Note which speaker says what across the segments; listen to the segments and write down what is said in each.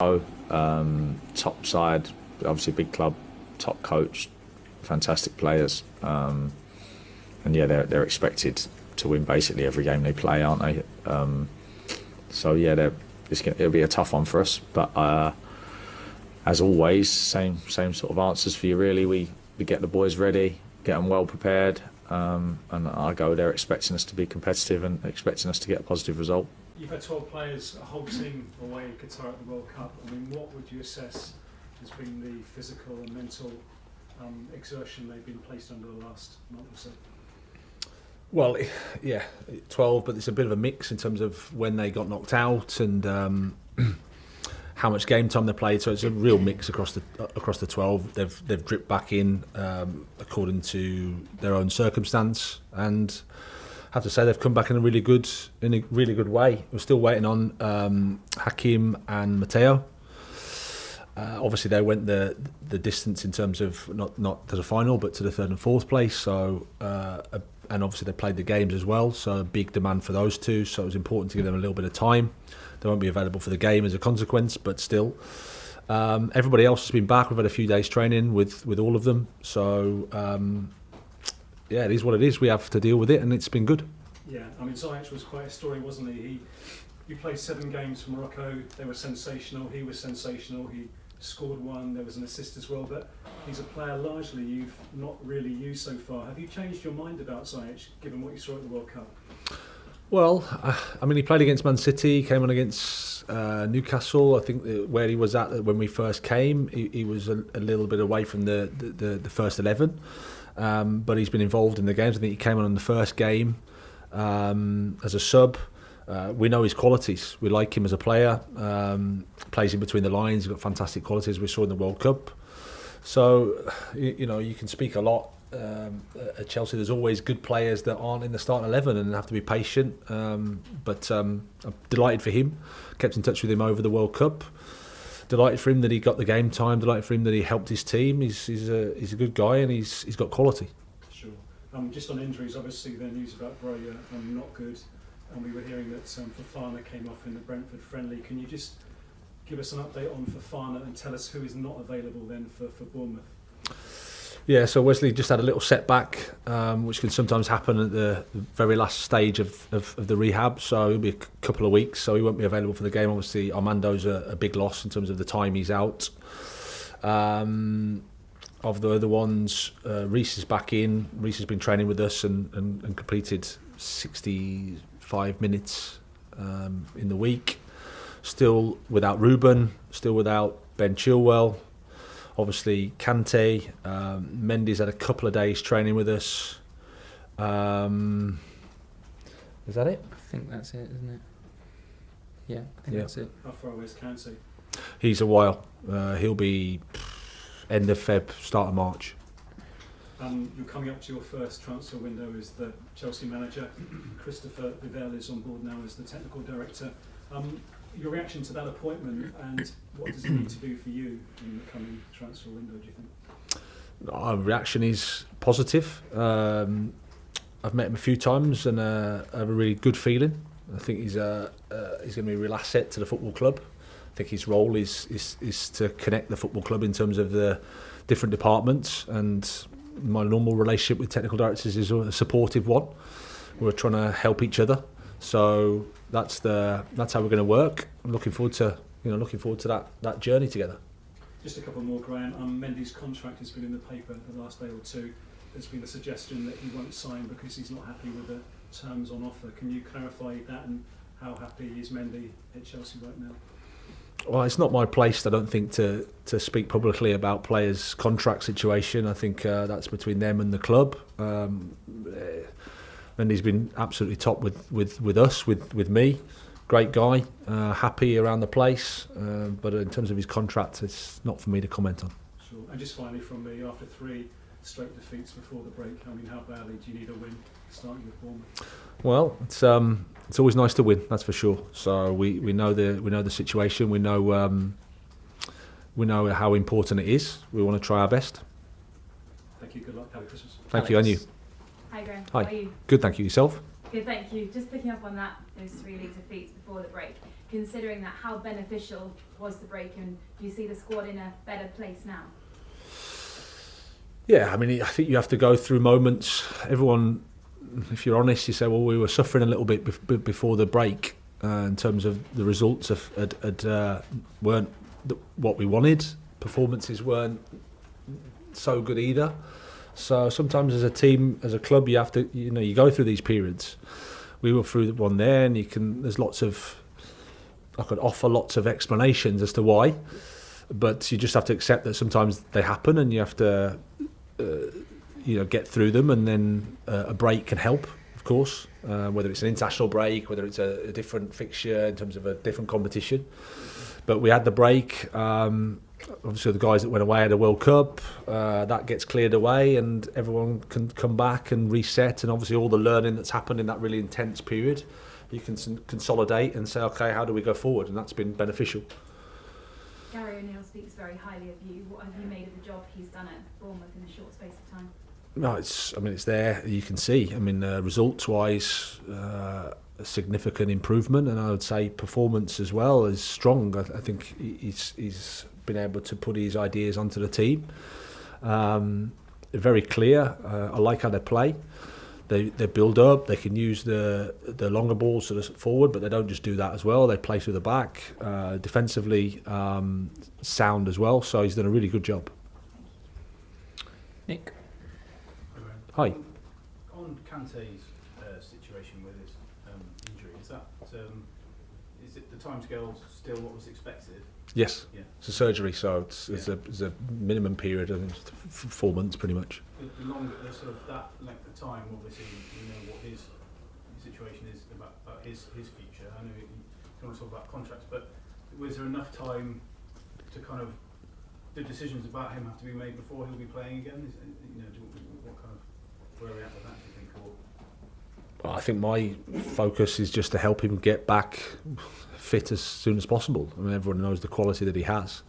Speaker 1: Top side, obviously big club, top coach, fantastic players, and yeah, they're expected to win basically every game they play, aren't they? So yeah, it'll be a tough one for us, but as always, same sort of answers for you really. We get the boys ready, get them well prepared, and I go there expecting us to be competitive and expecting us to get a positive result.
Speaker 2: You've had 12 players, a whole team away in Qatar at the World Cup. I mean, what would you assess has been the physical and mental exertion they've been placed under the last month or so?
Speaker 3: Well, yeah, 12, but it's a bit of a mix in terms of when they got knocked out and how much game time they played. So it's a real mix across the 12. They've dripped back in according to their own circumstance, and I have to say they've come back in a really good way. We're still waiting on Hakim and Mateo. Obviously, they went the distance in terms of not to the final, but to the third and fourth place. So, and obviously they played the games as well. So, a big demand for those two. So, it was important to give them a little bit of time. They won't be available for the game as a consequence, but still, everybody else has been back. We've had a few days training with all of them. So, yeah, it is what it is. We have to deal with it, and it's been good.
Speaker 2: Yeah, I mean, Ziyech was quite a story, wasn't he? He played 7 games for Morocco. They were sensational. He was sensational. He scored 1. There was an assist as well. But he's a player largely you've not really used so far. Have you changed your mind about Ziyech, given what you saw at the World Cup?
Speaker 3: Well, I mean, he played against Man City, came on against Newcastle. I think where he was at when we first came, he was a little bit away from the first 11. But he's been involved in the games. I think he came on in the first game as a sub. We know his qualities. We like him as a player. Plays in between the lines. He's got fantastic qualities. We saw in the World Cup. So, you can speak a lot at Chelsea. There's always good players that aren't in the starting 11 and have to be patient. But I'm delighted for him. Kept in touch with him over the World Cup. Delighted for him that he got the game time. Delighted for him that he helped his team. He's a good guy and he's got quality.
Speaker 2: Sure. Just on injuries, obviously the news about Broja not good, and we were hearing that Fofana came off in the Brentford friendly. Can you just give us an update on Fofana and tell us who is not available then for Bournemouth?
Speaker 3: Yeah, so Wesley just had a little setback, which can sometimes happen at the very last stage of the rehab. So it'll be a couple of weeks, so he won't be available for the game. Obviously, Armando's a big loss in terms of the time he's out. Of the other ones, Reece is back in. Reece has been training with us and completed 65 minutes in the week. Still without Ruben, still without Ben Chilwell. Obviously, Kante, Mendy's had a couple of days training with us. Is that it?
Speaker 4: I think that's it, isn't it? Yeah, I think that's it.
Speaker 2: How far away is Kante?
Speaker 3: He's a while. He'll be end of Feb, start of March.
Speaker 2: You're coming up to your first transfer window as the Chelsea manager. Christopher Vivell is on board now as the technical director. Your reaction to that appointment, and what does it need to do for you in the coming transfer window, do you think?
Speaker 3: Our reaction is positive. I've met him a few times and I have a really good feeling. I think he's going to be a real asset to the football club. I think his role is to connect the football club in terms of the different departments, and my normal relationship with technical directors is a supportive one. We're trying to help each other. So that's how we're going to work. I'm looking forward to that journey together.
Speaker 2: Just a couple more, Graham. Mendy's contract has been in the paper the last day or two. There's been a suggestion that he won't sign because he's not happy with the terms on offer. Can you clarify that, and how happy is Mendy at Chelsea right now?
Speaker 3: Well, it's not my place, I don't think, to speak publicly about players' contract situation. I think that's between them and the club. And he's been absolutely top with us, with me. Great guy, happy around the place. But in terms of his contract, it's not for me to comment on.
Speaker 2: Sure. And just finally from me, after 3 straight defeats before the break, I mean, how badly do you need a win starting with Bournemouth?
Speaker 3: Well, it's always nice to win, that's for sure. So we know the situation. We know how important it is. We want to try our best.
Speaker 2: Thank you. Good luck. Happy Christmas.
Speaker 3: Thank you, and you.
Speaker 5: Hi, Graham.
Speaker 3: Hi.
Speaker 5: How are you?
Speaker 3: Good, thank you. Yourself?
Speaker 5: Good, thank you. Just picking up on that, those 3 league defeats before the break, considering that, how beneficial was the break, and do you see the squad in a better place now?
Speaker 3: Yeah, I mean, I think you have to go through moments. Everyone, if you're honest, you say, well, we were suffering a little bit before the break in terms of the results weren't what we wanted. Performances weren't so good either. So sometimes as a team, as a club, you have to, you go through these periods. We were through one there, and I could offer lots of explanations as to why, but you just have to accept that sometimes they happen, and you have to, get through them, and then a break can help, of course, whether it's an international break, whether it's a different fixture in terms of a different competition. But we had the break. Obviously, the guys that went away had a World Cup. That gets cleared away, and everyone can come back and reset. And obviously, all the learning that's happened in that really intense period, you can consolidate and say, okay, how do we go forward? And that's been beneficial.
Speaker 5: Gary O'Neill speaks very highly of you. What have you made of the job he's done at Bournemouth in a short space of time?
Speaker 3: No, it's there. You can see. Results-wise, a significant improvement, and I would say performance as well is strong. I think he's been able to put his ideas onto the team. Very clear. I like how they play. They build up. They can use the longer balls sort of forward, but they don't just do that as well. They play through the back. Defensively sound as well. So he's done a really good job.
Speaker 4: Nick?
Speaker 3: Hi.
Speaker 6: On Kante's situation with his injury, is it the timescale still what was expected?
Speaker 3: Yes.
Speaker 6: Yeah.
Speaker 3: It's a surgery, so it's a minimum period. I think it's 4 months, pretty much.
Speaker 6: The longer, sort of that length of time, obviously, you know what his situation is about his future. I know you don't want to talk about contracts, but was there enough time to kind of, the decisions about him have to be made before he'll be playing again? What kind of, where are we at with that, do you think? Or?
Speaker 3: I think my focus is just to help him get back fit as soon as possible. I mean, everyone knows the quality that he has,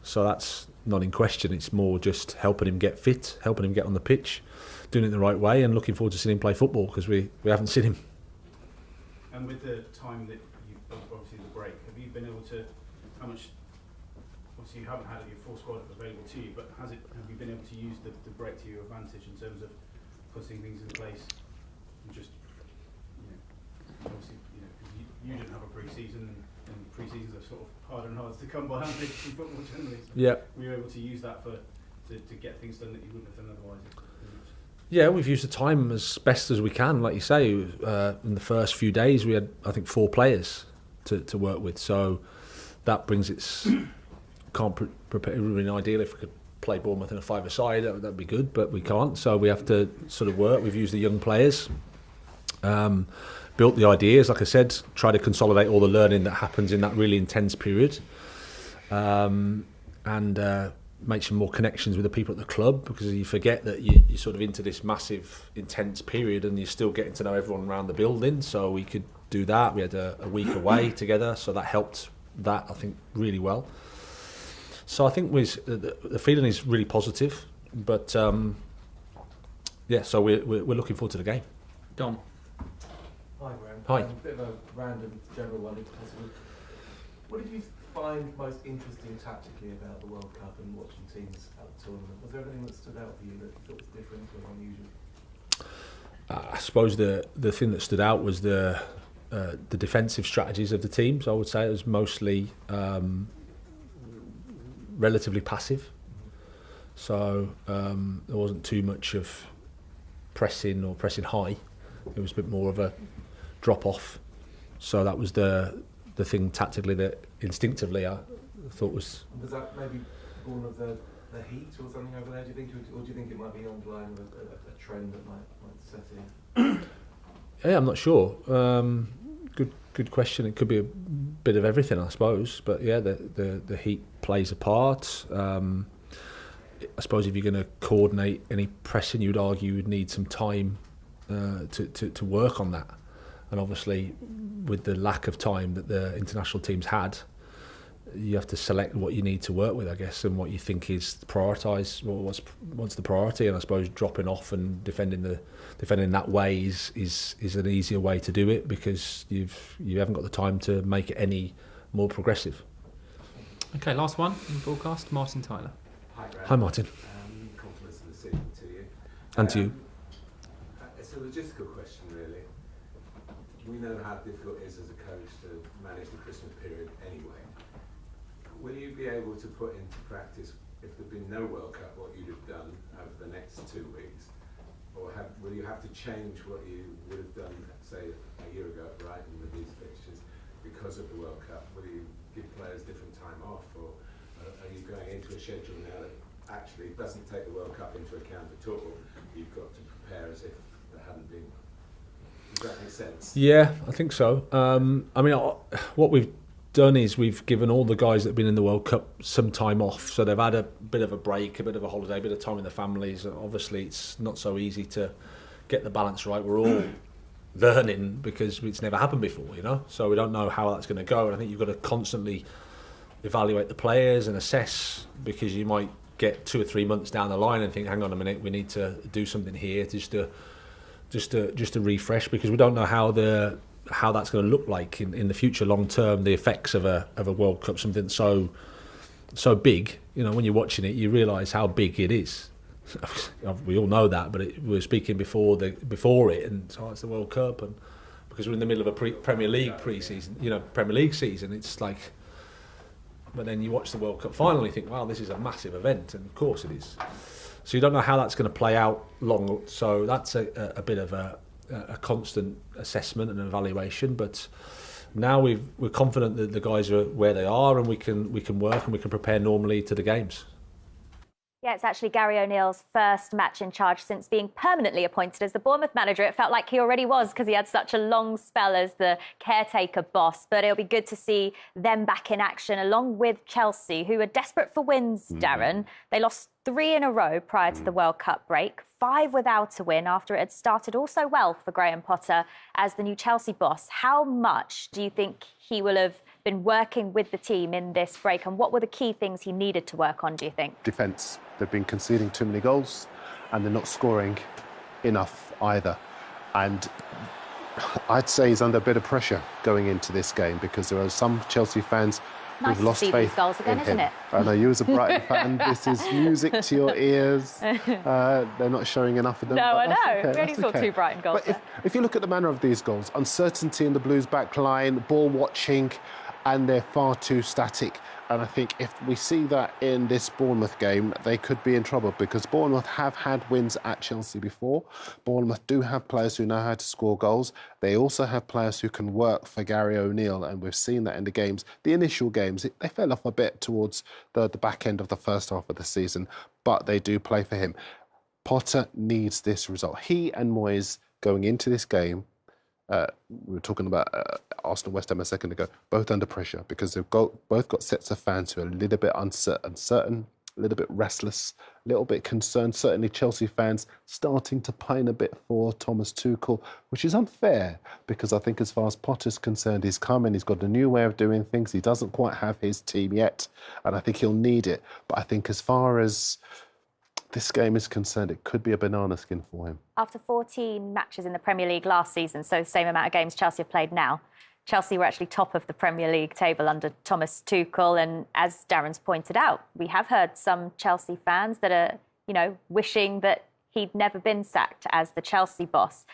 Speaker 3: so that's not in question. It's more just helping him get fit, helping him get on the pitch, doing it the right way, and looking forward to seeing him play football, because we haven't seen him.
Speaker 6: And with the time that you've obviously the break, have you been able to, how much, obviously you haven't had your full squad available to you, but have you been able to use the break to your advantage in terms of putting things in place and just, obviously, you didn't have a pre-season, and pre-seasons are sort of harder and harder to come by, aren't they, in football generally? So
Speaker 3: Yeah.
Speaker 6: were you able to use that to get things done that you wouldn't have done otherwise?
Speaker 3: Yeah, we've used the time as best as we can. Like you say, in the first few days we had, I think, 4 players to work with. So that brings its, can't prepare. It would have been ideal if we could play Bournemouth in a 5-a-side. That'd be good, but we can't. So we have to sort of work. We've used the young players. Built the ideas, like I said, try to consolidate all the learning that happens in that really intense period, and make some more connections with the people at the club, because you forget that you're sort of into this massive, intense period, and you're still getting to know everyone around the building. So we could do that. We had a week away together, so that helped that, I think, really well. So I think the feeling is really positive, but yeah, so we're looking forward to the game.
Speaker 4: Dom?
Speaker 7: Hi, Graham.
Speaker 3: Hi.
Speaker 7: A bit of a random general one, if possible. What did you find most interesting tactically about the World Cup and watching teams at the tournament? Was there anything that stood out for you that you thought was different or unusual?
Speaker 3: I suppose the thing that stood out was the defensive strategies of the teams. I would say it was mostly relatively passive. So there wasn't too much of pressing or pressing high. It was a bit more of a drop off. So that was the thing tactically that instinctively I thought was.
Speaker 7: Was that maybe born of the heat or something over there? Do you think, or do you think it might be underlying a trend that might set in?
Speaker 3: Yeah, I'm not sure. Good question. It could be a bit of everything, I suppose. But yeah, the heat plays a part. I suppose if you're going to coordinate any pressing, you'd argue you'd need some time to work on that. And obviously, with the lack of time that the international teams had, you have to select what you need to work with, I guess, and what you think is prioritised. What's the priority? And I suppose dropping off and defending that way is an easier way to do it, because you haven't got the time to make it any more progressive.
Speaker 4: Okay, last one in the broadcast, Martin Tyler.
Speaker 3: Hi, Martin.
Speaker 8: Compliments of the season to you.
Speaker 3: And to you.
Speaker 8: It's a logistical question, really. We know how difficult it is as a coach to manage the Christmas period anyway. Will you be able to put into practice, if there'd been no World Cup, what you'd have done over the next 2 weeks? Or will you have to change what you would have done, say, a year ago at Brighton with these fixtures because of the World Cup? Will you give players different time off, or are you going into a schedule now that actually doesn't take the World Cup into account at all? You've got to prepare as if there hadn't been. Does that make sense?
Speaker 3: Yeah, I think so. I mean, what we've done is we've given all the guys that have been in the World Cup some time off, so they've had a bit of a break, a bit of a holiday, a bit of time with their families. Obviously, it's not so easy to get the balance right. We're all learning because it's never happened before, you know, so we don't know how that's going to go. And I think you've got to constantly evaluate the players and assess, because you might get 2 or 3 months down the line and think, hang on a minute, we need to do something here just to refresh, because we don't know how that's going to look like in the future, long term. The effects of a World Cup, something so big, you know, when you're watching it, you realise how big it is. We all know that, but we were speaking before it, and so it's the World Cup, and because we're in the middle of a Premier League pre-season, you know, Premier League season, it's like. But then you watch the World Cup final and you think, wow, this is a massive event, and of course it is. So you don't know how that's going to play out long. So that's a bit of a constant assessment and evaluation. But now we're confident that the guys are where they are, and we can work and we can prepare normally to the games.
Speaker 9: Yeah, it's actually Gary O'Neill's first match in charge since being permanently appointed as the Bournemouth manager. It felt like he already was, because he had such a long spell as the caretaker boss. But it'll be good to see them back in action, along with Chelsea, who are desperate for wins, Darren. They lost 3 in a row prior to the World Cup break, 5 without a win after it had started all so well for Graham Potter as the new Chelsea boss. How much do you think he will have been working with the team in this break, and what were the key things he needed to work on, do you think?
Speaker 10: Defence. They've been conceding too many goals and they're not scoring enough either. And I'd say he's under a bit of pressure going into this game, because there are some Chelsea fans who've lost faith
Speaker 9: these goals again,
Speaker 10: in
Speaker 9: isn't
Speaker 10: him.
Speaker 9: it?
Speaker 10: I know you as a Brighton fan, this is music to your ears. They're not showing enough of them.
Speaker 9: No, I know.
Speaker 10: Okay,
Speaker 9: We only saw 2 Brighton goals.
Speaker 10: But if you look at the manner of these goals, uncertainty in the Blues back line, ball watching, and they're far too static. And I think if we see that in this Bournemouth game, they could be in trouble, because Bournemouth have had wins at Chelsea before. Bournemouth do have players who know how to score goals. They also have players who can work for Gary O'Neill, and we've seen that in the games. The initial games, they fell off a bit towards the back end of the first half of the season, but they do play for him. Potter needs this result. He and Moyes going into this game, we were talking about Arsenal West Ham a second ago, both under pressure, because they've both got sets of fans who are a little bit uncertain, a little bit restless, a little bit concerned. Certainly Chelsea fans starting to pine a bit for Thomas Tuchel, which is unfair, because I think as far as Potter's concerned, he's come in, he's got a new way of doing things. He doesn't quite have his team yet, and I think he'll need it. But I think as far as this game is concerned, it could be a banana skin for him.
Speaker 9: After 14 matches in the Premier League last season, so same amount of games Chelsea have played now, Chelsea were actually top of the Premier League table under Thomas Tuchel. And as Darren's pointed out, we have heard some Chelsea fans that are, you know, wishing that he'd never been sacked as the Chelsea boss.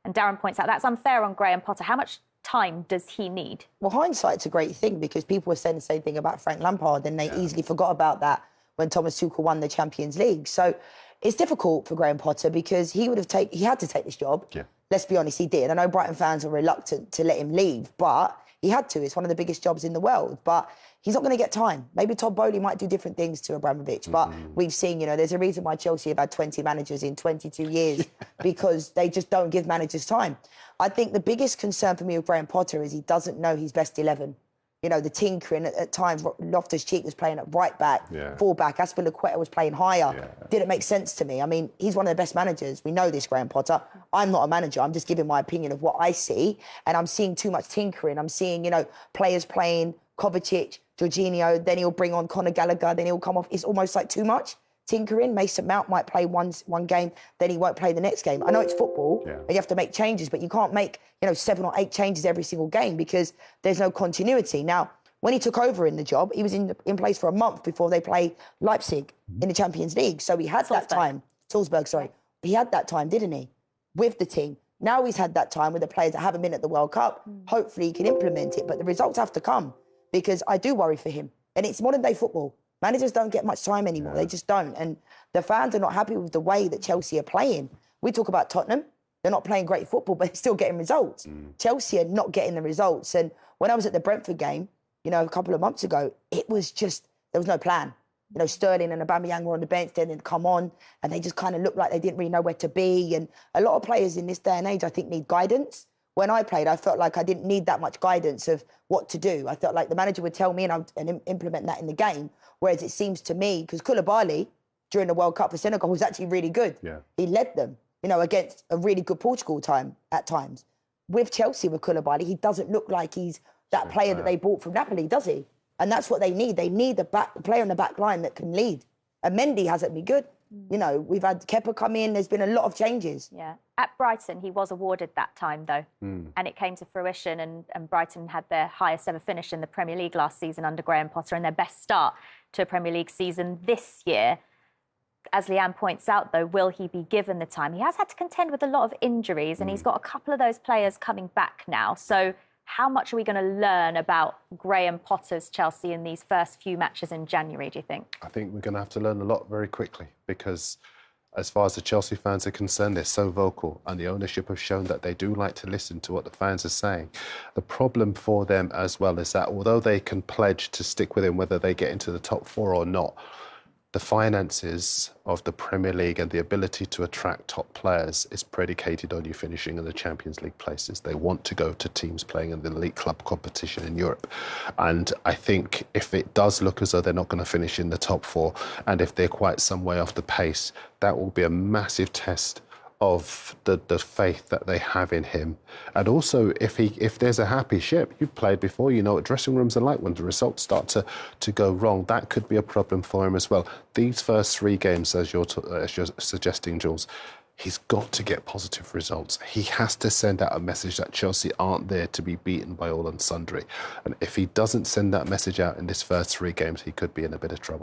Speaker 9: And Darren points out that's unfair on Graham Potter. How much time does he need?
Speaker 11: Well, hindsight's a great thing, because people were saying the same thing about Frank Lampard, and they easily forgot about that when Thomas Tuchel won the Champions League. So it's difficult for Graham Potter, because he had to take this job. Yeah. Let's be honest, he did. I know Brighton fans are reluctant to let him leave, but he had to. It's one of the biggest jobs in the world. But he's not going to get time. Maybe Todd Bowley might do different things to Abramovich, but we've seen, you know, there's a reason why Chelsea have had 20 managers in 22 years, because they just don't give managers time. I think the biggest concern for me with Graham Potter is he doesn't know his best 11. You know, the tinkering at times. Loftus-Cheek was playing at right back, full back. Azpilicueta was playing higher. Didn't make sense to me. I mean, he's one of the best managers. We know this, Graham Potter. I'm not a manager. I'm just giving my opinion of what I see. And I'm seeing too much tinkering. I'm seeing, you know, players playing Kovacic, Jorginho, then he'll bring on Conor Gallagher, then he'll come off. It's almost like too much tinkering. Mason Mount might play one game, then he won't play the next game. I know it's football, and you have to make changes, but you can't make 7 or 8 changes every single game because there's no continuity. Now, when he took over in the job, he was in place for a month before they play Leipzig in the Champions League. So he had that time. Salzburg, sorry. He had that time, didn't he? With the team. Now he's had that time with the players that haven't been at the World Cup. Hopefully he can implement it, but the results have to come because I do worry for him. And it's modern day football. Managers don't get much time anymore. They just don't. And the fans are not happy with the way that Chelsea are playing. We talk about Tottenham. They're not playing great football, but they're still getting results. Chelsea are not getting the results. And when I was at the Brentford game, a couple of months ago, it was just, there was no plan. Sterling and Aubameyang were on the bench, then they'd come on, and they just kind of looked like they didn't really know where to be. And a lot of players in this day and age, I think, need guidance. When I played, I felt like I didn't need that much guidance of what to do. I felt like the manager would tell me and implement that in the game. Whereas it seems to me, because Koulibaly, during the World Cup for Senegal, was actually really good. Yeah. He led them, against a really good Portugal at times. With Chelsea, with Koulibaly, he doesn't look like he's that player that they bought from Napoli, does he? And that's what they need. They need a player in the back line that can lead. And Mendy hasn't been good. We've had Kepa come in. There's been a lot of changes.
Speaker 9: Yeah. At Brighton, he was awarded that time, though. And it came to fruition, and Brighton had their highest ever finish in the Premier League last season under Graham Potter and their best start to a Premier League season this year. As Leanne points out, though, will he be given the time? He has had to contend with a lot of injuries, and he's got a couple of those players coming back now. So how much are we going to learn about Graham Potter's Chelsea in these first few matches in January, do you think?
Speaker 10: I think we're going to have to learn a lot very quickly because as far as the Chelsea fans are concerned, they're so vocal and the ownership have shown that they do like to listen to what the fans are saying. The problem for them as well is that although they can pledge to stick with him whether they get into the top 4 or not, the finances of the Premier League and the ability to attract top players is predicated on you finishing in the Champions League places. They want to go to teams playing in the elite club competition in Europe. And I think if it does look as though they're not going to finish in the top 4, and if they're quite some way off the pace, that will be a massive test of the faith that they have in him. And also, if there's a happy ship, you've played before, you know what dressing rooms are like when the results start to go wrong. That could be a problem for him as well. These first 3 games, as you're suggesting, Jules, he's got to get positive results. He has to send out a message that Chelsea aren't there to be beaten by all and sundry. And if he doesn't send that message out in this first 3 games, he could be in a bit of trouble.